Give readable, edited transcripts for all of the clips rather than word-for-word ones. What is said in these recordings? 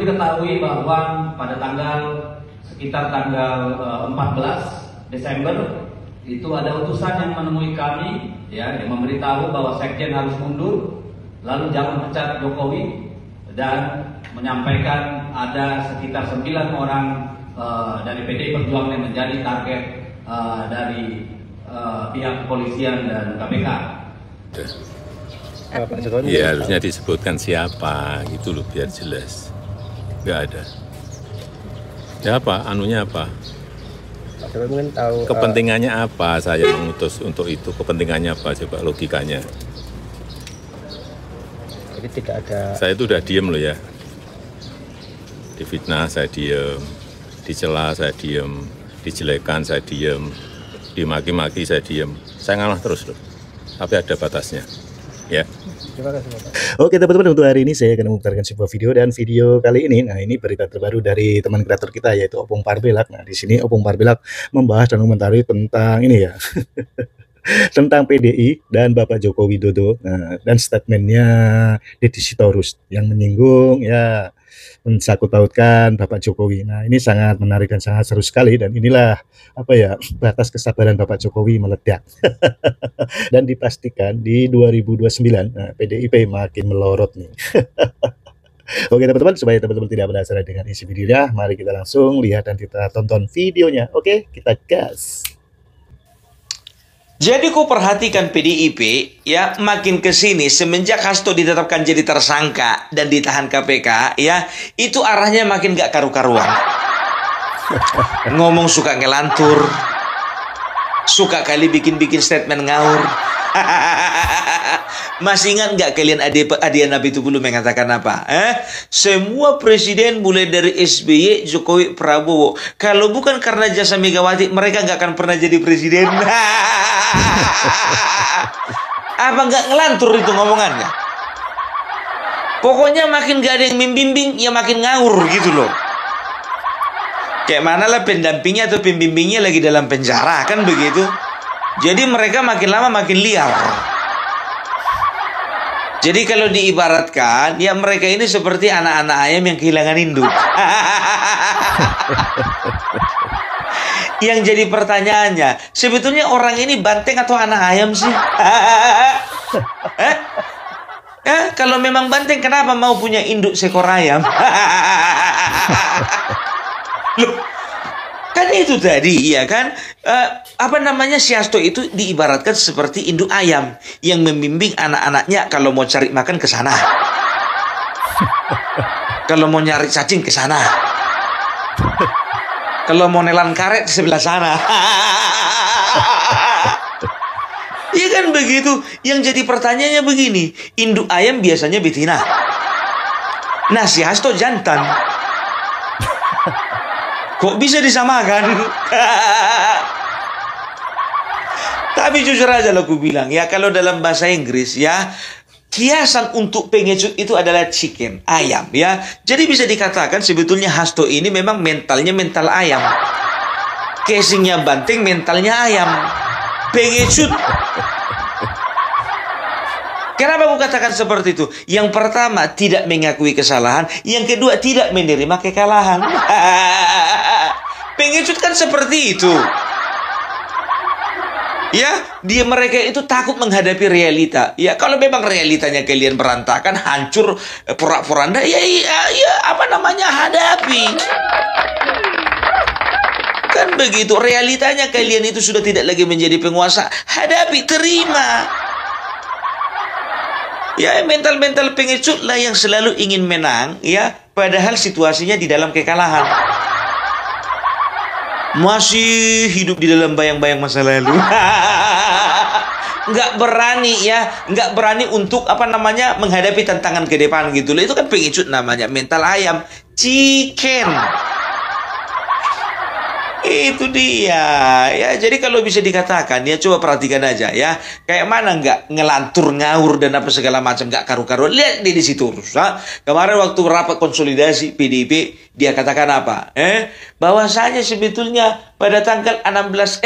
diketahui bahwa pada sekitar tanggal 14 Desember itu ada utusan yang menemui kami, ya, yang memberitahu bahwa Sekjen harus mundur, lalu jangan pecat Jokowi, dan menyampaikan ada sekitar 9 orang dari PDI Perjuangan yang menjadi target dari pihak kepolisian dan KPK. Ya harusnya disebutkan siapa gitu loh biar jelas. Nggak ada. Ya apa? Anunya apa? Kepentingannya apa saya mengutus untuk itu? Kepentingannya apa? Coba logikanya. Jadi tidak ada. Saya itu udah diem loh ya. Difitnah saya diem, dicela saya diem, dijelekan saya diem, dimaki-maki saya diem. Saya ngalah terus loh. Tapi ada batasnya. Ya. Terima kasih, Bapak. Oke teman-teman, untuk hari ini saya akan memutarkan sebuah video, dan video kali ini, nah ini berita terbaru dari teman kreator kita yaitu Opung Parbelak. Nah di sini Opung Parbelak membahas dan mengomentari tentang ini ya, tentang PDI dan Bapak Joko Widodo. Nah, dan statementnya Deddy Sitorus yang menyinggung ya, mensangkut pautkan Bapak Jokowi. Nah ini sangat menarik dan sangat seru sekali, dan inilah apa ya, batas kesabaran Bapak Jokowi meledak. Dan dipastikan di 2029 nah, PDIP makin melorot nih. Oke teman-teman, supaya teman-teman tidak penasaran dengan isi videonya, mari kita langsung lihat dan kita tonton videonya. Oke, kita gas. Jadi ku perhatikan PDIP ya, makin ke sini semenjak Hasto ditetapkan jadi tersangka dan ditahan KPK ya, itu arahnya makin gak karu-karuan. Ngomong suka ngelantur, suka kali bikin-bikin statement ngawur. Masih ingat nggak kalian Adian Nabi Tupulu mengatakan apa? Semua presiden mulai dari SBY, Jokowi, Prabowo, kalau bukan karena jasa Megawati, mereka nggak akan pernah jadi presiden. Apa nggak ngelantur itu ngomongannya? Pokoknya makin gak ada yang membimbing, ya makin ngawur gitu loh. Kayak mana lah pendampingnya atau pembimbingnya lagi dalam penjara, kan begitu. Jadi mereka makin lama makin liar. Jadi kalau diibaratkan, ya mereka ini seperti anak-anak ayam yang kehilangan induk. Yang jadi pertanyaannya, sebetulnya orang ini banteng atau anak ayam sih? Kalau memang banteng, kenapa mau punya induk seekor ayam? Loh, kan itu tadi, ya kan? Si Hasto itu diibaratkan seperti induk ayam yang membimbing anak-anaknya kalau mau cari makan ke sana, kalau mau nyari cacing ke sana, kalau mau nelan karet sebelah sana. Iya kan begitu. Yang jadi pertanyaannya begini, induk ayam biasanya betina, nah si Hasto jantan. Kok bisa disamakan? Tapi jujur aja lah aku bilang ya, kalau dalam bahasa Inggris ya, kiasan untuk pengecut itu adalah chicken, ayam ya. Jadi bisa dikatakan sebetulnya Hasto ini memang mentalnya mental ayam. Casingnya banteng, mentalnya ayam. Pengecut. Kenapa aku katakan seperti itu? Yang pertama, tidak mengakui kesalahan. Yang kedua, tidak menerima kekalahan. Pengecut kan seperti itu. Ya, mereka itu takut menghadapi realita. Ya, kalau memang realitanya kalian berantakan, hancur, porak-poranda, hadapi. Kan begitu, realitanya kalian itu sudah tidak lagi menjadi penguasa. Hadapi, terima. Ya, mental-mental pengecut lah yang selalu ingin menang, ya, padahal situasinya di dalam kekalahan. Masih hidup di dalam bayang-bayang masa lalu. Nggak berani ya, nggak berani untuk menghadapi tantangan ke depan gitu loh. Itu kan pengecut namanya, mental ayam, chicken. Itu dia ya. Jadi kalau bisa dikatakan ya, coba perhatikan aja ya, kayak mana nggak ngelantur, ngawur dan apa segala macam, nggak karu-karuan. Lihat di situ terus. Kemarin waktu rapat konsolidasi PDIP, dia katakan apa? Bahwasanya sebetulnya pada tanggal 14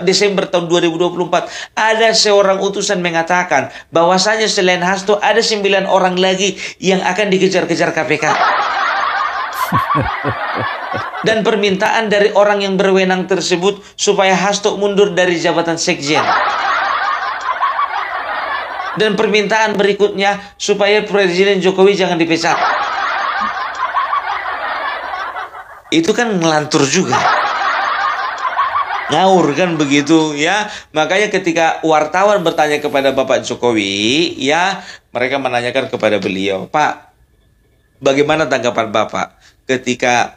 Desember tahun 2024, ada seorang utusan mengatakan bahwasanya selain Hasto ada 9 orang lagi yang akan dikejar-kejar KPK. Dan permintaan dari orang yang berwenang tersebut supaya Hasto mundur dari jabatan sekjen. Dan permintaan berikutnya supaya Presiden Jokowi jangan dipecat. Itu kan ngelantur juga. Ngawur kan begitu ya. Makanya ketika wartawan bertanya kepada Bapak Jokowi, ya, mereka menanyakan kepada beliau, Pak, bagaimana tanggapan Bapak ketika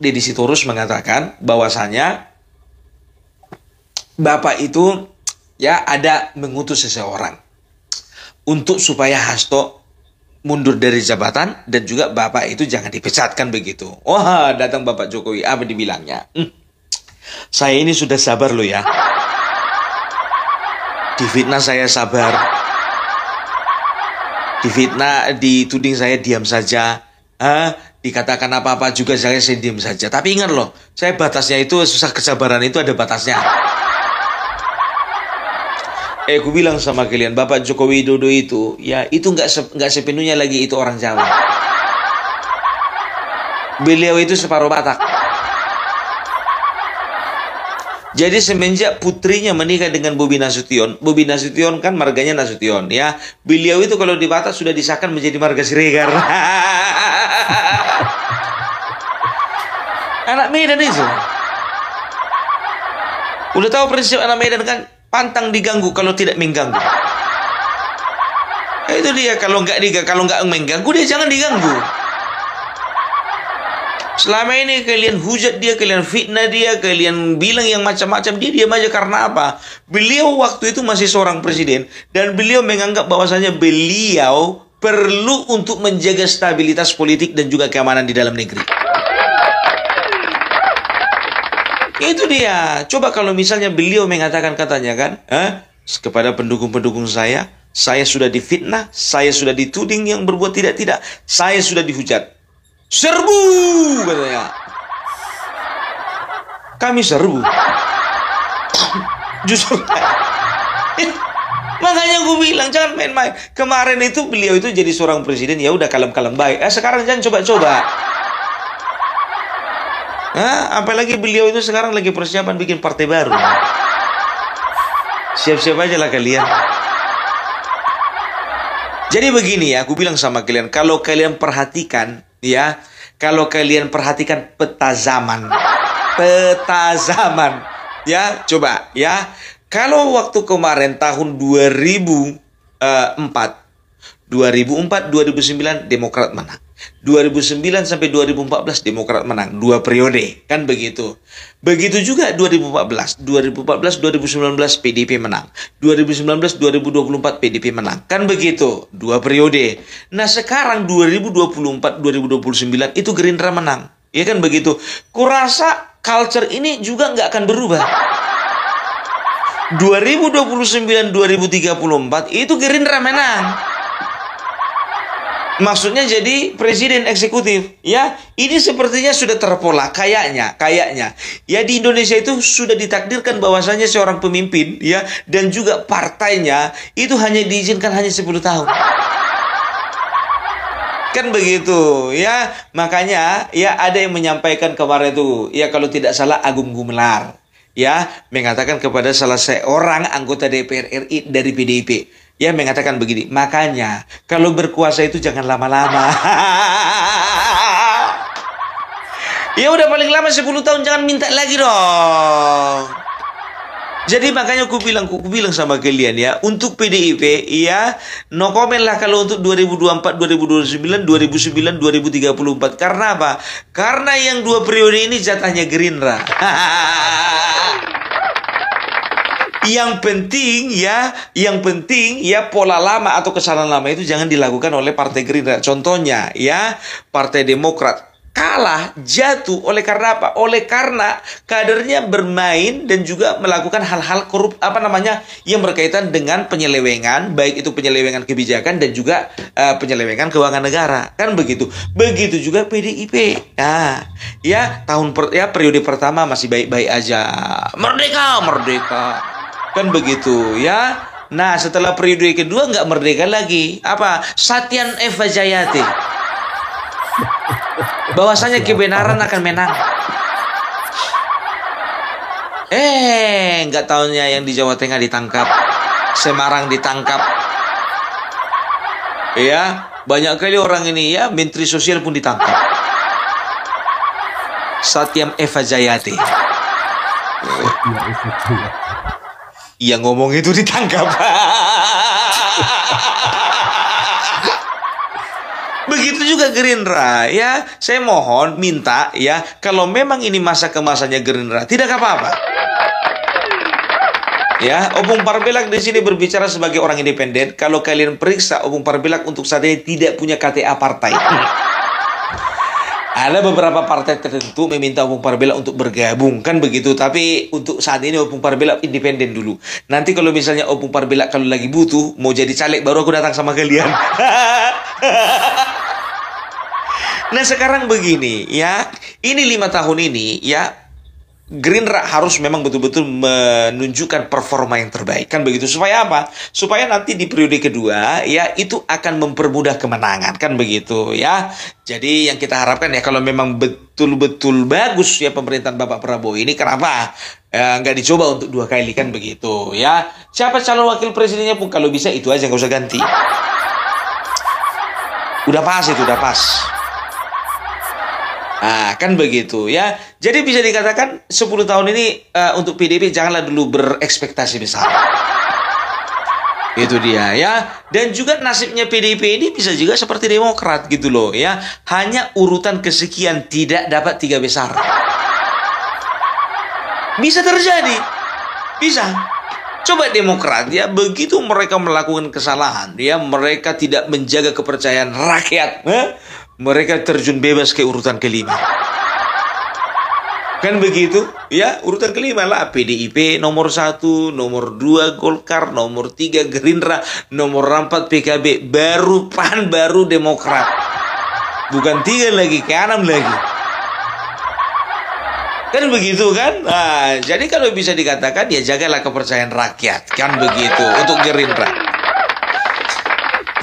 Deddy Sitorus mengatakan bahwasanya Bapak itu ya ada mengutus seseorang untuk supaya Hasto mundur dari jabatan dan juga Bapak itu jangan dipecatkan begitu. Wah, datang Bapak Jokowi, apa dibilangnya? Saya ini sudah sabar loh ya. Difitnah saya sabar. Difitnah, dituding saya diam saja. Dikatakan apa-apa juga saya diam saja. Tapi ingat loh, saya batasnya itu, susah kesabaran itu ada batasnya. Aku bilang sama kalian, Bapak Joko Widodo itu, ya itu nggak sepenuhnya lagi itu orang Jawa. Beliau itu separuh Batak. Jadi semenjak putrinya menikah dengan Bobi Nasution kan marganya Nasution ya. Beliau itu kalau di Batak sudah disahkan menjadi marga Siregar. Anak Medan itu. Udah tahu prinsip anak Medan kan, pantang diganggu kalau tidak mengganggu. Itu dia, kalau nggak mengganggu dia jangan diganggu. Selama ini kalian hujat dia, kalian fitnah dia, kalian bilang yang macam-macam, dia diam aja karena apa? Beliau waktu itu masih seorang presiden dan beliau menganggap bahwasanya beliau perlu untuk menjaga stabilitas politik dan juga keamanan di dalam negeri. Itu dia. Coba kalau misalnya beliau mengatakan katanya kan, kepada pendukung-pendukung saya sudah difitnah, saya sudah dituding yang berbuat tidak-tidak, saya sudah dihujat. Serbu katanya. Kami serbu. Justru makanya gue bilang jangan main-main. Kemarin itu beliau itu jadi seorang presiden, ya udah kalem-kalem baik. Sekarang jangan coba-coba. Apalagi beliau itu sekarang lagi persiapan bikin partai baru. Siap-siap aja lah kalian. Jadi begini ya, aku bilang sama kalian, kalau kalian perhatikan ya, kalau kalian perhatikan peta zaman ya, coba ya, kalau waktu kemarin tahun 2004 2009 Demokrat menang, 2009 sampai 2014 Demokrat menang 2 periode kan begitu. Begitu juga 2014 2019 PDIP menang, 2019 2024 PDIP menang kan begitu, 2 periode. Nah sekarang 2024 2029 itu Gerindra menang, ya kan begitu. Kurasa culture ini juga nggak akan berubah. 2029 2034 itu Gerindra menang. Maksudnya jadi presiden eksekutif ya. Ini sepertinya sudah terpola kayaknya ya. Di Indonesia itu sudah ditakdirkan bahwasanya seorang pemimpin ya dan juga partainya itu hanya diizinkan hanya 10 tahun. Kan begitu ya. Makanya ya ada yang menyampaikan kemarin itu ya, kalau tidak salah Agung Gumelar ya, mengatakan kepada salah seorang anggota DPR RI dari PDIP ya, mengatakan begini, makanya kalau berkuasa itu jangan lama-lama. Ya udah paling lama 10 tahun, jangan minta lagi dong. Jadi makanya aku bilang sama kalian ya, untuk PDIP ya no comment lah kalau untuk 2024, 2029, 2009, 2034. Karena apa? Karena yang 2 periode ini jatahnya Gerindra. Yang penting ya pola lama atau kesalahan lama itu jangan dilakukan oleh Partai Gerindra. Contohnya ya, Partai Demokrat kalah, jatuh oleh karena apa? Oleh karena kadernya bermain dan juga melakukan hal-hal korup yang berkaitan dengan penyelewengan, baik itu penyelewengan kebijakan dan juga penyelewengan keuangan negara. Kan begitu. Begitu juga PDIP. Nah, ya periode pertama masih baik-baik aja. Merdeka, merdeka. Kan begitu ya. Nah, setelah periode kedua nggak merdeka lagi. Apa? Satyan Eva Jayati. Bahwasanya kebenaran akan menang. Nggak tahunya yang di Jawa Tengah ditangkap, Semarang ditangkap. Ya, banyak kali orang ini ya, Menteri Sosial pun ditangkap. Satyam Eva Jayati. Yang ngomong itu ditangkap. Begitu juga Gerindra ya. Saya mohon minta ya, kalau memang ini masa kemasannya Gerindra, tidak apa-apa. Ya, Opung Parbelak di sini berbicara sebagai orang independen. Kalau kalian periksa Opung Parbelak untuk saat ini tidak punya KTA partai. Ada beberapa partai tertentu meminta Opung Parbelak untuk bergabung, kan begitu. Tapi untuk saat ini Opung Parbelak independen dulu. Nanti kalau misalnya Opung Parbelak kalau lagi butuh mau jadi caleg, baru aku datang sama kalian. Nah sekarang begini ya, ini 5 tahun ini ya, Gerindra harus memang betul-betul menunjukkan performa yang terbaik, kan begitu. Supaya apa? Supaya nanti di periode kedua ya itu akan mempermudah kemenangan, kan begitu ya. Jadi yang kita harapkan ya, kalau memang betul-betul bagus ya pemerintahan Bapak Prabowo ini, kenapa nggak dicoba untuk 2 kali, kan begitu ya. Siapa calon wakil presidennya pun kalau bisa itu aja, nggak usah ganti. Udah pas itu, udah pas. Nah, kan begitu ya. Jadi bisa dikatakan 10 tahun ini untuk PDIP janganlah dulu berekspektasi besar. Itu dia ya. Dan juga nasibnya PDIP ini bisa juga seperti Demokrat gitu loh ya. Hanya urutan kesekian, tidak dapat 3 besar. Bisa terjadi. Bisa. Coba Demokrat ya, begitu mereka melakukan kesalahan ya, mereka tidak menjaga kepercayaan rakyat, mereka terjun bebas ke urutan kelima. Kan begitu ya, urutan kelima lah PDIP nomor 1, nomor 2 Golkar, nomor 3 Gerindra, nomor 4 PKB, baru PAN, baru Demokrat. Bukan 3 lagi, ke 6 lagi. Kan begitu kan? Nah, jadi kalau bisa dikatakan ya jagalah kepercayaan rakyat, kan begitu untuk Gerindra.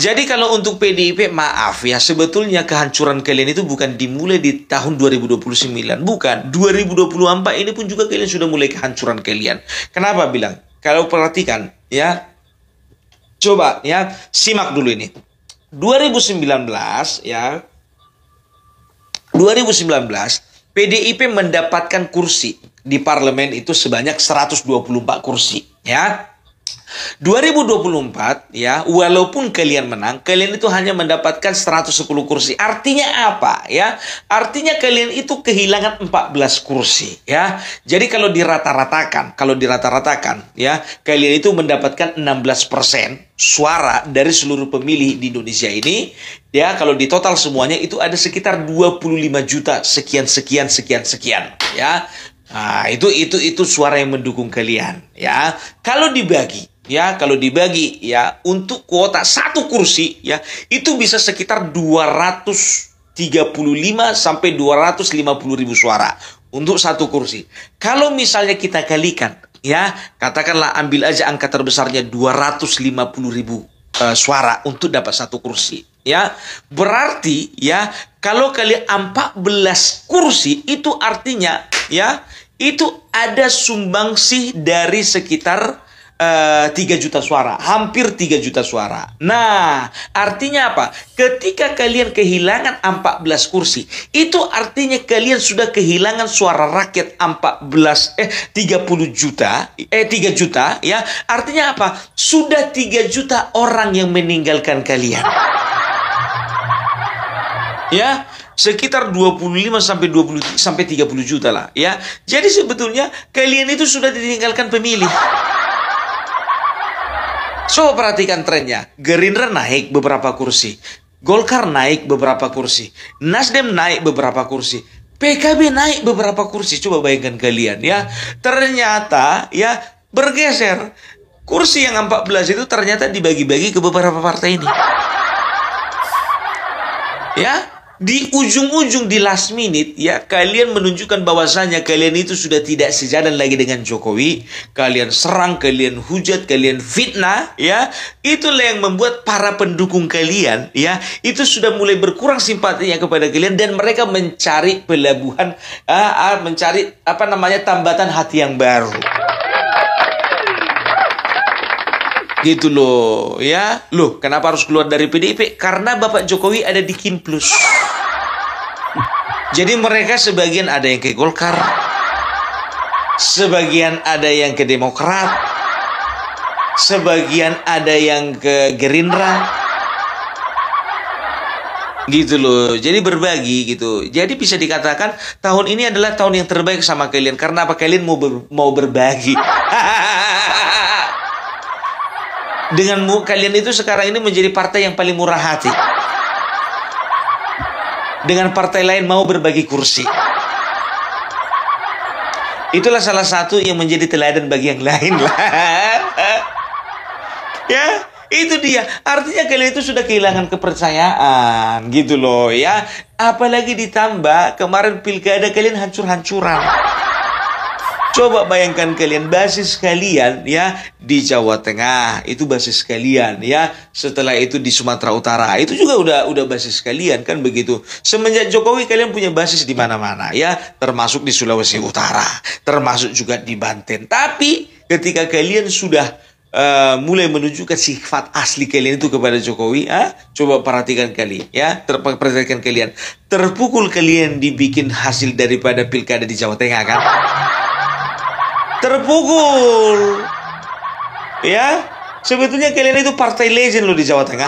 Jadi kalau untuk PDIP, maaf ya, sebetulnya kehancuran kalian itu bukan dimulai di tahun 2029, bukan. 2024 ini pun juga kalian sudah mulai kehancuran kalian. Kenapa bilang? Kalau perhatikan ya, coba ya, simak dulu ini. 2019 ya, 2019 PDIP mendapatkan kursi di parlemen itu sebanyak 124 kursi ya. 2024 ya, walaupun kalian menang, kalian itu hanya mendapatkan 110 kursi. Artinya apa ya? Artinya kalian itu kehilangan 14 kursi ya. Jadi kalau dirata-ratakan ya, kalian itu mendapatkan 16% suara dari seluruh pemilih di Indonesia ini ya. Kalau di total semuanya itu ada sekitar 25 juta sekian ya. Nah, itu suara yang mendukung kalian ya. Kalau dibagi ya untuk kuota 1 kursi ya, itu bisa sekitar 235 sampai 250 ribu suara untuk 1 kursi. Kalau misalnya kita kalikan ya, katakanlah ambil aja angka terbesarnya 250 ribu suara untuk dapat 1 kursi ya. Berarti ya, kalau kali 14 kursi itu artinya ya, itu ada sumbangsih dari sekitar 3 juta suara, hampir 3 juta suara. Nah, artinya apa? Ketika kalian kehilangan 14 kursi, itu artinya kalian sudah kehilangan suara rakyat 3 juta ya. Artinya apa? Sudah 3 juta orang yang meninggalkan kalian. Ya, sekitar 25 sampai 30 juta lah ya. Jadi sebetulnya kalian itu sudah ditinggalkan pemilih. So, perhatikan trennya. Gerindra naik beberapa kursi, Golkar naik beberapa kursi, Nasdem naik beberapa kursi, PKB naik beberapa kursi. Coba bayangkan kalian ya. Ternyata ya bergeser. Kursi yang 14 itu ternyata dibagi-bagi ke beberapa partai ini. Ya, di ujung-ujung di last minute ya kalian menunjukkan bahwasanya kalian itu sudah tidak sejalan lagi dengan Jokowi, kalian serang, kalian hujat, kalian fitnah ya, itulah yang membuat para pendukung kalian ya itu sudah mulai berkurang simpatinya kepada kalian dan mereka mencari pelabuhan, mencari tambatan hati yang baru. Gitu loh ya. Loh, kenapa harus keluar dari PDIP? Karena Bapak Jokowi ada di Kinplus. Jadi mereka sebagian ada yang ke Golkar, sebagian ada yang ke Demokrat, sebagian ada yang ke Gerindra. Gitu loh. Jadi berbagi gitu. Jadi bisa dikatakan tahun ini adalah tahun yang terbaik sama kalian. Karena apa? Kalian mau berbagi. Dengan kalian itu sekarang ini menjadi partai yang paling murah hati. Dengan partai lain mau berbagi kursi. Itulah salah satu yang menjadi teladan bagi yang lain lah. Ya, itu dia. Artinya kalian itu sudah kehilangan kepercayaan gitu loh ya. Apalagi ditambah kemarin pilkada kalian hancur-hancuran. Coba bayangkan kalian, basis kalian ya di Jawa Tengah itu basis kalian ya. Setelah itu di Sumatera Utara itu juga udah basis kalian kan begitu. Semenjak Jokowi kalian punya basis di mana-mana ya, termasuk di Sulawesi Utara, termasuk juga di Banten. Tapi ketika kalian sudah mulai menunjukkan sifat asli kalian itu kepada Jokowi, coba perhatikan kalian ya, perhatikan kalian, terpukul kalian dibikin hasil daripada pilkada di Jawa Tengah kan. Terpukul ya, sebetulnya kalian itu partai legend loh di Jawa Tengah.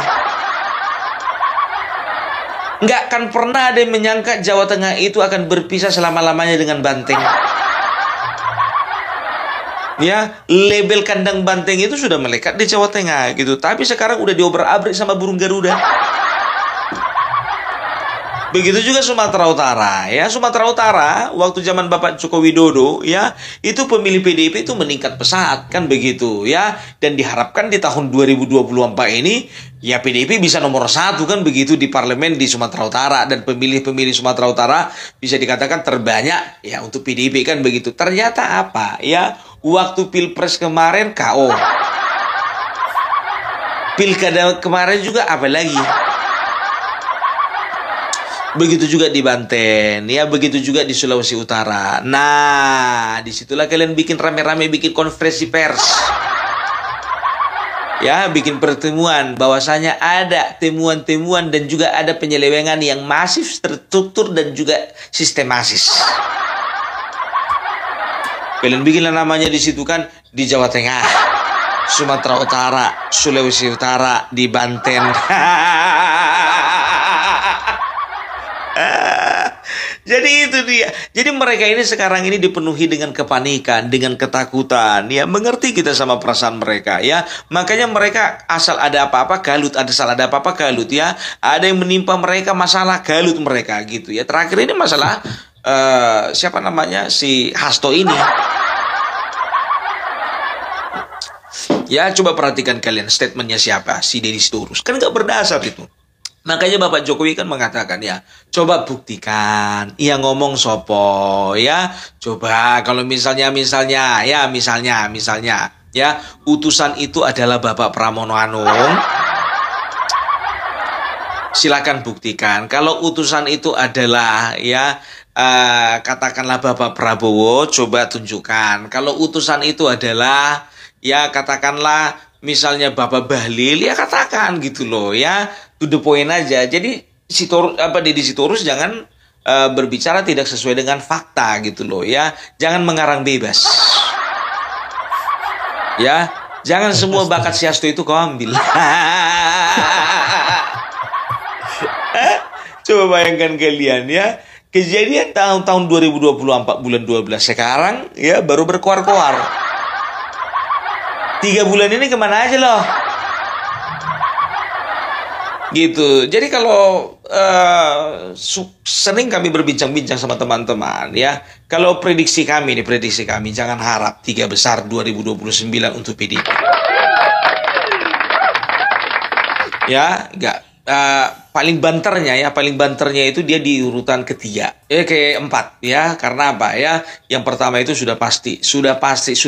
Nggak akan pernah ada yang menyangka Jawa Tengah itu akan berpisah selama-lamanya dengan Banteng ya. Label kandang Banteng itu sudah melekat di Jawa Tengah gitu, tapi sekarang udah diobrak-abrik sama burung Garuda. Begitu juga Sumatera Utara ya. Sumatera Utara waktu zaman Bapak Joko Widodo ya, itu pemilih PDIP itu meningkat pesat kan begitu ya. Dan diharapkan di tahun 2024 ini ya PDIP bisa nomor 1 kan begitu di parlemen di Sumatera Utara. Dan pemilih-pemilih Sumatera Utara bisa dikatakan terbanyak ya untuk PDIP kan begitu. Ternyata apa ya, waktu Pilpres kemarin KO, Pilkada kemarin juga apa lagi. Begitu juga di Banten, ya begitu juga di Sulawesi Utara. Nah, disitulah kalian bikin rame-rame, bikin konferensi pers. Ya, bikin pertemuan, bahwasanya ada temuan-temuan dan juga ada penyelewengan yang masif, terstruktur dan juga sistematis. Kalian bikinlah namanya di situ kan, di Jawa Tengah, Sumatera Utara, Sulawesi Utara, di Banten. Jadi itu dia. Jadi mereka ini sekarang ini dipenuhi dengan kepanikan, dengan ketakutan. Ya, mengerti kita sama perasaan mereka ya. Makanya mereka asal ada apa-apa galut, asal ada apa-apa galut ya. Ada yang menimpa mereka masalah galut mereka gitu ya. Terakhir ini masalah siapa namanya, si Hasto ini. Ya, coba perhatikan kalian statementnya siapa, si Deddy Sitorus. Kan nggak berdasar itu. Makanya Bapak Jokowi kan mengatakan ya, coba buktikan, ia ngomong sopo ya. Coba kalau misalnya ya, utusan itu adalah Bapak Pramono Anung, silakan buktikan. Kalau utusan itu adalah ya katakanlah Bapak Prabowo, coba tunjukkan. Kalau utusan itu adalah ya katakanlah misalnya Bapak Bahlil, ya katakan gitu loh ya. To the point aja. Jadi Deddy Sitorus jangan berbicara tidak sesuai dengan fakta gitu loh ya. Jangan mengarang bebas. Ya, jangan semua bakat si Hasto itu kau ambil. Coba bayangkan kalian ya. Kejadian tahun 2024 bulan 12 sekarang ya baru berkoar-koar. 3 bulan ini kemana aja loh? Gitu. Jadi kalau sering kami berbincang-bincang sama teman-teman ya, kalau prediksi kami jangan harap 3 besar 2029 untuk PDIP. Ya, enggak. paling banternya itu dia di urutan ketiga, keempat ya. Karena apa ya? Yang pertama itu sudah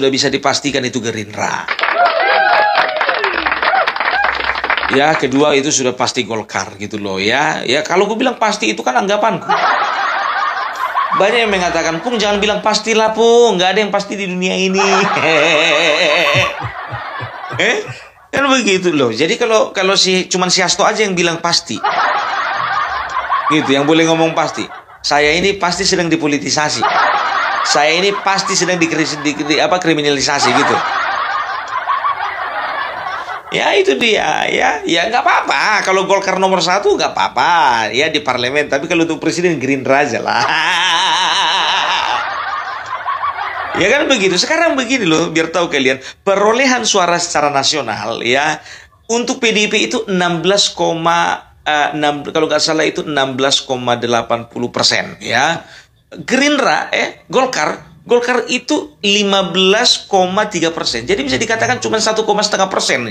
bisa dipastikan itu Gerindra. Ya, kedua itu sudah pasti Golkar gitu loh ya. Ya kalau gue bilang pasti itu kan anggapanku. Banyak yang mengatakan, Pung jangan bilang pastilah Pung, nggak ada yang pasti di dunia ini. Kan begitu loh. Jadi kalau cuman si Hasto aja yang bilang pasti, gitu, yang boleh ngomong pasti. Saya ini pasti sedang dipolitisasi. Saya ini pasti sedang kriminalisasi gitu. Ya itu dia ya nggak apa-apa. Kalau Golkar nomor 1 nggak apa-apa ya di parlemen. Tapi kalau untuk presiden Gerindra aja lah. Ya kan begitu. Sekarang begini loh, biar tahu kalian, perolehan suara secara nasional ya untuk PDIP itu 16,6, kalau nggak salah itu 16,80% ya. Gerindra Golkar itu 15,3%. Jadi bisa dikatakan cuma 1,5%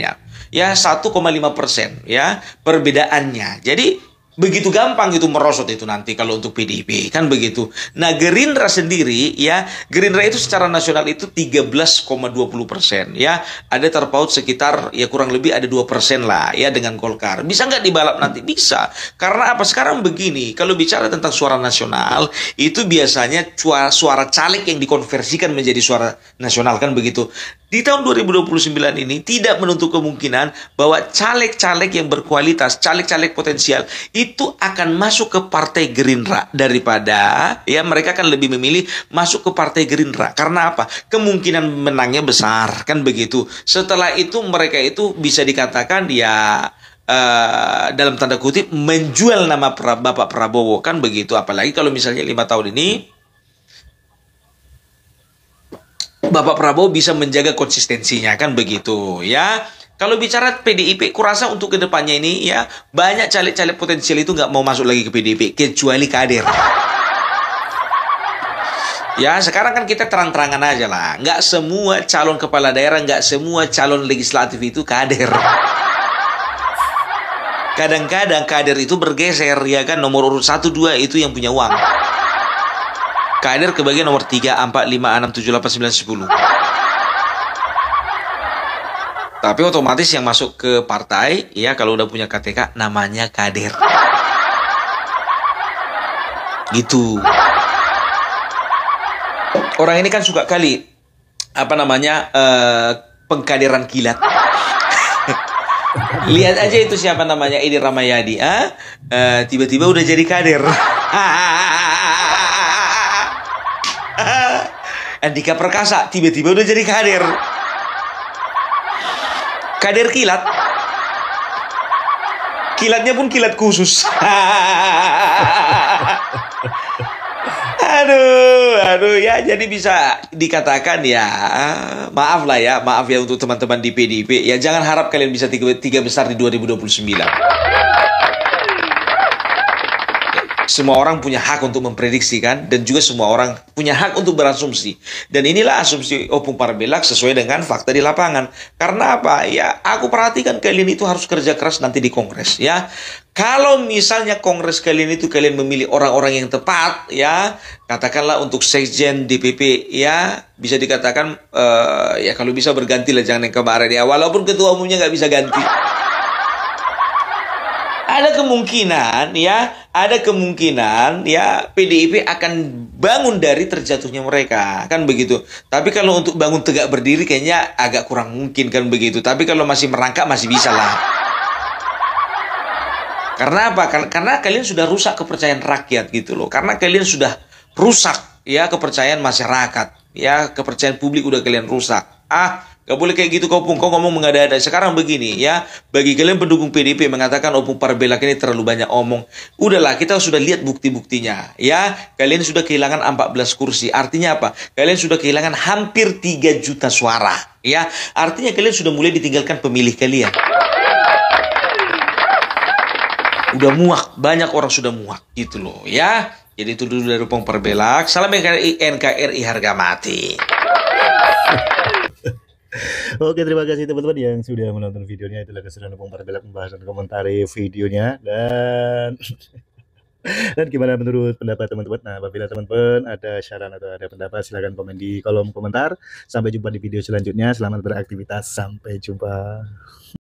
ya 1,5% ya perbedaannya. Jadi begitu gampang itu merosot itu nanti kalau untuk PDIP kan begitu. Nah Gerindra sendiri ya, Gerindra itu secara nasional itu 13,20% ya, ada terpaut sekitar ya kurang lebih ada 2% lah ya dengan Golkar. Bisa nggak dibalap nanti? Bisa. Karena apa? Sekarang begini, kalau bicara tentang suara nasional itu biasanya suara caleg yang dikonversikan menjadi suara nasional kan begitu. Di tahun 2029 ini tidak menutup kemungkinan bahwa caleg-caleg yang berkualitas, caleg-caleg potensial itu akan masuk ke Partai Gerindra daripada ya mereka akan lebih memilih masuk ke Partai Gerindra. Karena apa? Kemungkinan menangnya besar kan begitu. Setelah itu mereka itu bisa dikatakan ya dalam tanda kutip menjual nama Bapak Prabowo kan begitu. Apalagi kalau misalnya 5 tahun ini Bapak Prabowo bisa menjaga konsistensinya kan begitu ya. Kalau bicara PDIP, kurasa untuk kedepannya ini ya banyak caleg-caleg potensial itu nggak mau masuk lagi ke PDIP kecuali kader. Ya sekarang kan kita terang-terangan aja lah, nggak semua calon kepala daerah, nggak semua calon legislatif itu kader. Kadang-kadang kader itu bergeser ya kan, nomor urut 1, 2 itu yang punya uang. Kader kebagian nomor 3, 4, 5, 6, 7, 8, 9, 10. Tapi otomatis yang masuk ke partai, ya kalau udah punya KTK, namanya kader. Gitu. Orang ini kan suka kali, pengkaderan kilat. Lihat aja itu siapa namanya, Edi Ramayadi. Tiba-tiba udah jadi kader. Andika Perkasa tiba-tiba udah jadi kader. Kader kilat. Kilatnya pun kilat khusus. Aduh ya, jadi bisa dikatakan ya, maaf ya untuk teman-teman di PDIP. Ya jangan harap kalian bisa tiga besar di 2029. Semua orang punya hak untuk memprediksi kan, dan juga semua orang punya hak untuk berasumsi. Dan inilah asumsi Opung Parbelak sesuai dengan fakta di lapangan. Karena apa? Ya, aku perhatikan kalian itu harus kerja keras nanti di Kongres ya. Kalau misalnya Kongres kalian itu kalian memilih orang-orang yang tepat ya, katakanlah untuk Sekjen DPP ya, bisa dikatakan ya kalau bisa berganti lah, jangan yang kemarin ya. Walaupun ketua umumnya nggak bisa ganti. Ada kemungkinan ya PDIP akan bangun dari terjatuhnya mereka kan begitu. Tapi kalau untuk bangun tegak berdiri kayaknya agak kurang mungkin kan begitu. Tapi kalau masih merangkak masih bisa lah. Karena apa? Karena kalian sudah rusak kepercayaan rakyat gitu loh. Karena kalian sudah rusak ya kepercayaan masyarakat ya, kepercayaan publik udah kalian rusak. Gak boleh kayak gitu Opung, kau ngomong mengada-ada. Sekarang begini ya, bagi kalian pendukung PDIP mengatakan Opung Parbelak ini terlalu banyak omong. Udahlah, kita sudah lihat bukti-buktinya ya. Kalian sudah kehilangan 14 kursi. Artinya apa? Kalian sudah kehilangan hampir 3 juta suara ya. Artinya kalian sudah mulai ditinggalkan pemilih kalian. Udah muak, banyak orang sudah muak gitu loh ya. Jadi itu dulu dari Opung Parbelak. Salam NKRI harga mati. Oke, terima kasih teman-teman yang sudah menonton videonya. Itulah keseruan Opung Parbelak membahas dan komentari videonya. Dan gimana menurut pendapat teman-teman? Nah, apabila teman-teman ada saran atau ada pendapat, silahkan komen di kolom komentar. Sampai jumpa di video selanjutnya. Selamat beraktivitas. Sampai jumpa.